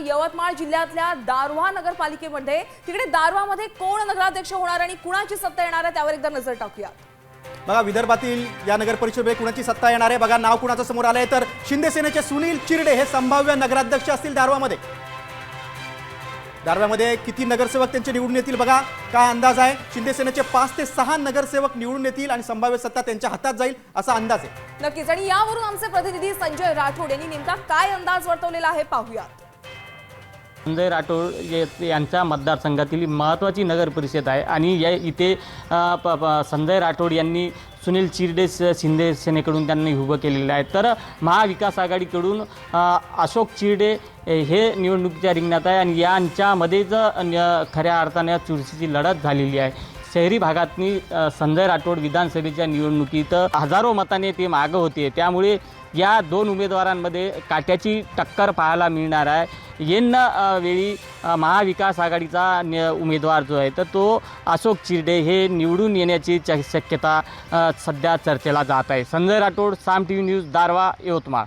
यवतमाळ जिल्ह्यातल्या दारव्हा नगरपालिकेमध्ये, तिकडे दारव्हामध्ये कोण नगराध्यक्ष होणार आणि कुणाची सत्ता येणार आहे त्यावर एकदा नजर टाकूया। बघा, विदर्भातील या नगर परिषदेमध्ये कुणाची सत्ता येणार आहे बघा। नाव कुणाचं समोर आलंय तर शिंदे सेनेचे सुनील चिरडे हे संभाव्य नगराध्यक्ष असतील दारव्हामध्ये। दारव्हामध्ये किती नगरसेवक त्यांचे निवडून येतील बघा, काय अंदाज आहे। शिंदे सेनेचे 5 ते 6 नगरसेवक निवडून येतील आणि संभाव्य सत्ता त्यांच्या हातात जाईल असा अंदाज आहे। नक्कीच, आणि यावरून आमचे प्रतिनिधी संजय राठोड यांनी नेमका काय अंदाज वर्तवलेला आहे पाहूयात। संजय राठोड यांच्या मतदारसंघातील महत्त्वाची नगर परिषद आहे आणि या इथे संजय राठोड यांनी सुनील चिरडे शिंदे सेनेकडून त्यांनी उभं केलेलं आहे। तर महाविकास आघाडीकडून अशोक चिरडे हे निवडणुकीच्या रिंगणात आहे आणि यांच्यामध्येच खऱ्या अर्थाने चुरशीची लढत झालेली आहे। शहरी भागातनी संजय राठोड विधानसभेच्या निवडणुकीत हजारो मताने ते मागं होते, त्यामुळे या दोन उमेदवारांमध्ये काट्याची टक्कर पाहायला मिळणार आहे। वेळी महाविकास आघाडीचा उमेदवार जो आहे तर तो अशोक चिरडे हे निवडून येण्याची शक्यता सध्या चर्चेला जात आहे। संजय राठोड, साम टीव्ही न्यूज, दारव्हा, यवतमाळ।